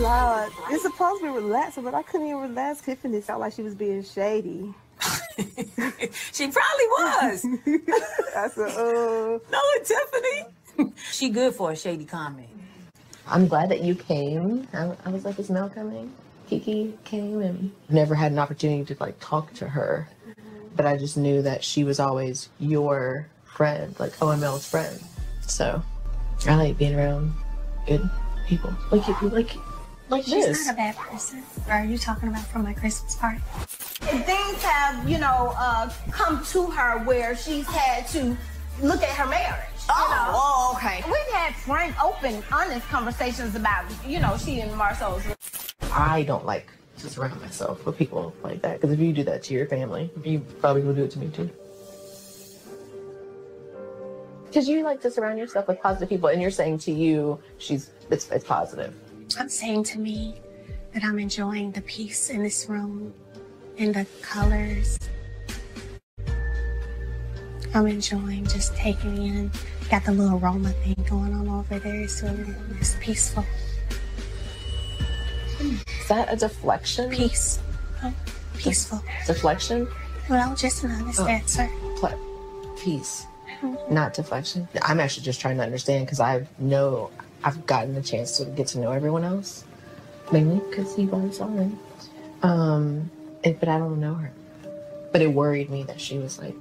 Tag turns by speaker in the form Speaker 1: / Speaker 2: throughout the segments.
Speaker 1: God. It's supposed to be relaxing, but I couldn't even relax. Tiffany felt like she was being shady.
Speaker 2: She probably was.
Speaker 1: I said,
Speaker 2: No, Tiffany. She good for a shady comment.
Speaker 3: I'm glad that you came. I was like, is Mel coming? Keke came and never had an opportunity to like talk to her. But I just knew that she was always your friend, like OML's friend. So I like being around good people. Like
Speaker 4: She's
Speaker 3: this.
Speaker 4: not a bad person. Or are you talking about from my Christmas party?
Speaker 5: Things have, come to her where she's had to look at her marriage.
Speaker 2: Oh, okay.
Speaker 5: We've had frank, open, honest conversations about, she and Marceau's.
Speaker 3: I don't like to surround myself with people like that, because if you do that to your family, you probably will do it to me too. Because you like to surround yourself with positive people, and you're saying to you, it's positive.
Speaker 4: I'm saying to me that I'm enjoying the peace in this room and the colors. I'm enjoying just taking in. Got the little aroma thing going on over there. It's peaceful.
Speaker 3: Is that a deflection?
Speaker 4: Peace. Oh, peaceful.
Speaker 3: Deflection?
Speaker 4: Well, just an honest answer.
Speaker 3: Peace. Not deflection. I'm actually just trying to understand, because I've gotten the chance to get to know everyone else, mainly because you guys saw her. But I don't know her. But it worried me that she was like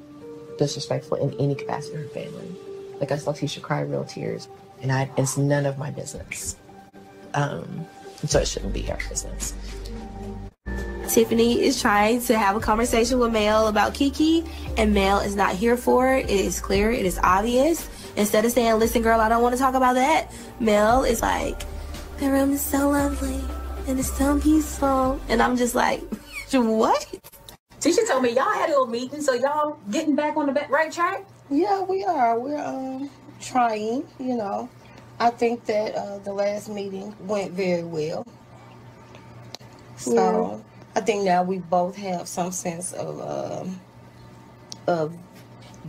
Speaker 3: disrespectful in any capacity to her family. Like, I saw Tisha cry real tears, and it's none of my business. So it shouldn't be our business.
Speaker 6: Tiffany is trying to have a conversation with Mel about Keke, and Mel is not here for it. It is clear, it is obvious. Instead of saying, listen, girl, I don't want to talk about that, Mel is like, the room is so lovely, and it's so peaceful. And I'm just like, what?
Speaker 2: Tisha told me y'all had a little meeting, so y'all getting back on the right track?
Speaker 7: Yeah, we are. We're trying, I think that the last meeting went very well. So I think now we both have some sense of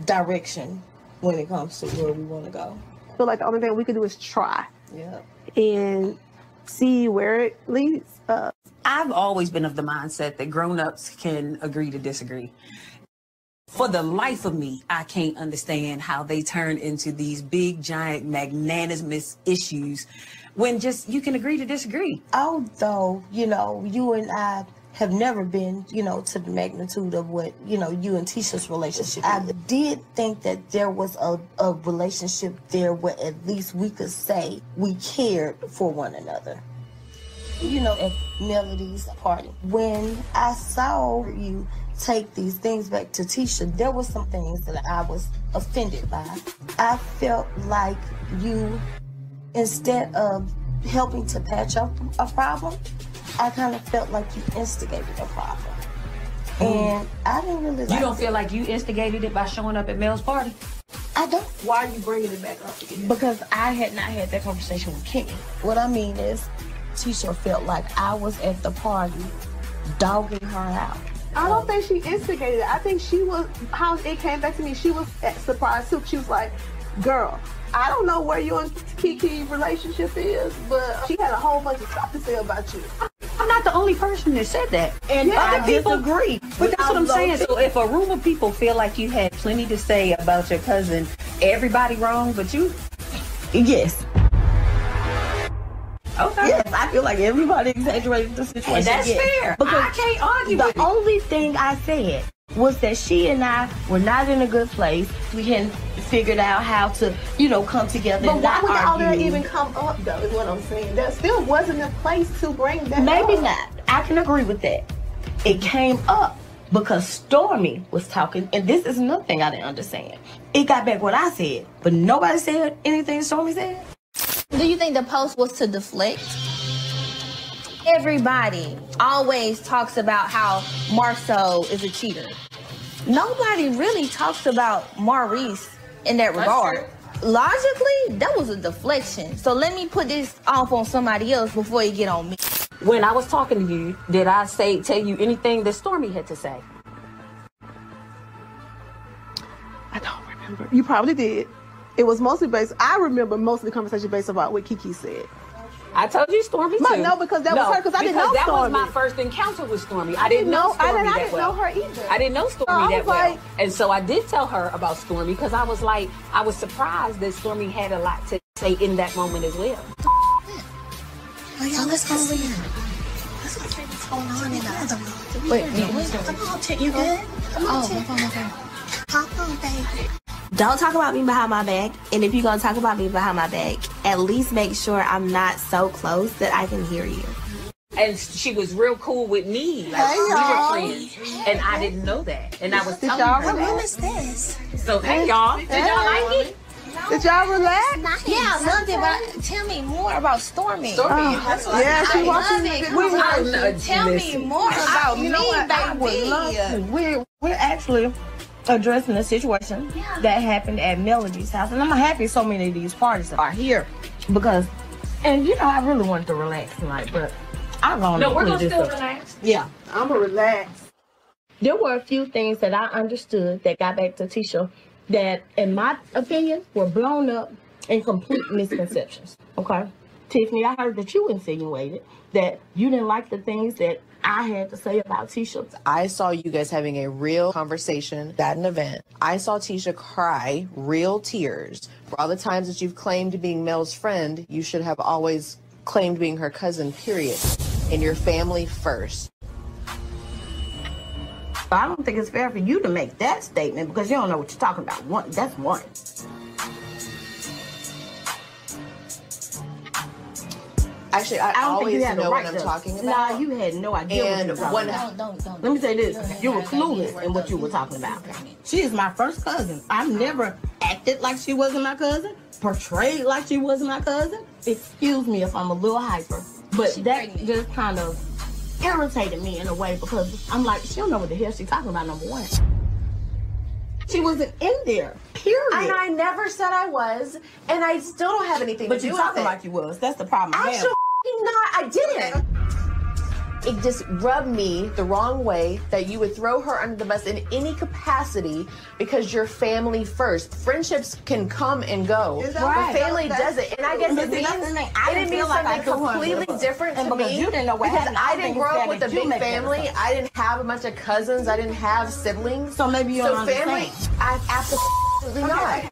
Speaker 7: direction when it comes to where we want to go.
Speaker 1: I feel like the only thing we can do is try.
Speaker 7: Yeah.
Speaker 1: And see where it leads us.
Speaker 2: I've always been of the mindset that grown-ups can agree to disagree. For the life of me, I can't understand how they turn into these big, giant, magnanimous issues when just you can agree to disagree.
Speaker 7: Although, you and I have never been, to the magnitude of what, you and Tisha's relationship. I did think that there was a relationship there where at least we could say we cared for one another. At Melody's party, when I saw you take these things back to Tisha, there were some things that I was offended by. I felt like you, instead of helping to patch up a problem, I kind of felt like you instigated a problem. And I didn't really like
Speaker 2: You don't feel like you instigated it by showing up at Mel's party?
Speaker 7: I don't.
Speaker 1: Why are you bringing it back up again?
Speaker 7: Because I had not had that conversation with Kimmi. What I mean is, Tisha felt like I was at the party dogging her out.
Speaker 1: I don't think she instigated it. I think she was, how it came back to me, she was surprised too. She was like, girl, I don't know where you and Keke's relationship is, but she had a whole bunch of stuff to say about you.
Speaker 2: I'm not the only person that said that.
Speaker 7: And
Speaker 2: other
Speaker 7: I
Speaker 2: people
Speaker 7: disagree.
Speaker 2: But that's what I'm saying. So if a room of people feel like you had plenty to say about your cousin, everybody wrong but you?
Speaker 7: Yes.
Speaker 2: Okay.
Speaker 7: Yes, I feel like everybody exaggerated the situation.
Speaker 2: And that's fair. Because I can't argue with it.
Speaker 7: The only thing I said was that she and I were not in a good place. We hadn't figured out how to, come together.
Speaker 1: But
Speaker 7: and
Speaker 1: why
Speaker 7: not
Speaker 1: would all that
Speaker 7: argue.
Speaker 1: even come up, though, is what I'm saying. There still wasn't a place to bring that
Speaker 7: Maybe
Speaker 1: up.
Speaker 7: not. I can agree with that. It came up because Stormy was talking, and this is another thing I didn't understand. It got back what I said, but nobody said anything Stormy said.
Speaker 8: Do you think the post was to deflect? Everybody always talks about how Marceau is a cheater. Nobody really talks about Maurice in that regard. Logically, that was a deflection. So let me put this off on somebody else before you get on me.
Speaker 2: When I was talking to you, did I tell you anything that Stormy had to say?
Speaker 1: I don't remember. You probably did. It was mostly based, I remember most of the conversation based about what Keke said.
Speaker 2: I told you Stormy too.
Speaker 1: No, because that was her. Because I didn't know
Speaker 2: that
Speaker 1: Stormy.
Speaker 2: was my first encounter with Stormy. I didn't know Stormy
Speaker 1: I
Speaker 2: that
Speaker 1: didn't
Speaker 2: well.
Speaker 1: know her either.
Speaker 2: I didn't know Stormy that well.
Speaker 1: Like,
Speaker 2: and so I did tell her about Stormy because I was like, I was surprised that Stormy had a lot to say in that moment as well.
Speaker 4: Oh, y'all, let's go over here. Let's go see what's going on in the other room.
Speaker 6: Wait,
Speaker 4: Come on, Tiff, you good? Come on, Tiff. Hop on, baby.
Speaker 6: Don't talk about me behind my back. And if you're going to talk about me behind my back, at least make sure I'm not so close that I can hear you.
Speaker 2: And she was real cool with me. Like,
Speaker 1: Hey,
Speaker 2: we
Speaker 1: y'all.
Speaker 2: were friends. And I didn't know that. And I was telling
Speaker 1: y'all
Speaker 2: her
Speaker 4: What room
Speaker 2: that.
Speaker 4: is this?
Speaker 2: So, hey, y'all. Did y'all like it?
Speaker 1: Did y'all relax?
Speaker 4: Nice.
Speaker 8: Yeah, I loved it, but tell me more about Stormy.
Speaker 1: Yeah, she watching
Speaker 8: it. Tell me more about me,
Speaker 7: I would love to.
Speaker 8: baby.
Speaker 7: We're actually addressing a situation that happened at Melody's house, and I'm happy so many of these parties are here because, and you know, I really wanted to relax tonight, but I'm gonna.
Speaker 2: No, we're going to still relax.
Speaker 7: Yeah,
Speaker 1: I'm gonna relax.
Speaker 7: there were a few things that I understood that got back to Tisha that, in my opinion, were blown up and complete misconceptions. Okay, Tiffany, I heard that you insinuated that you didn't like the things that I had to say about Tisha.
Speaker 3: I saw you guys having a real conversation at an event. I saw Tisha cry real tears. For all the times that you've claimed being Mel's friend, you should have always claimed being her cousin, period. And your family first.
Speaker 7: I don't think it's fair for you to make that statement because you don't know what you're talking about. That's one.
Speaker 3: Actually, I
Speaker 7: don't think
Speaker 3: always
Speaker 7: you had the
Speaker 3: know
Speaker 7: right
Speaker 3: what I'm
Speaker 7: to.
Speaker 3: talking about.
Speaker 7: Nah, you had no idea
Speaker 3: And
Speaker 7: what you were talking about.
Speaker 8: Don't.
Speaker 7: Let me say this. You were clueless in what you were talking about. She is my first cousin. I've never acted like she wasn't my cousin, portrayed like she wasn't my cousin. Excuse me if I'm a little hyper, but that just kind of irritated me in a way because I'm like, she don't know what the hell she's talking about, number one. She wasn't in there, period.
Speaker 3: And I never said I was, and I still don't have anything
Speaker 7: But
Speaker 3: to do
Speaker 7: you
Speaker 3: with
Speaker 7: talking
Speaker 3: it.
Speaker 7: like you was. That's the problem. I have.
Speaker 3: Actually, not. I didn't. It just rubbed me the wrong way that you would throw her under the bus in any capacity because you're family first. Friendships can come and go, but family doesn't. And I guess it means something completely different to me
Speaker 7: you didn't know what
Speaker 3: because
Speaker 7: happened.
Speaker 3: I didn't grow up with a big family. I didn't have a bunch of cousins. I didn't have siblings.
Speaker 7: So maybe you don't
Speaker 3: family.
Speaker 7: understand.
Speaker 3: I absolutely not.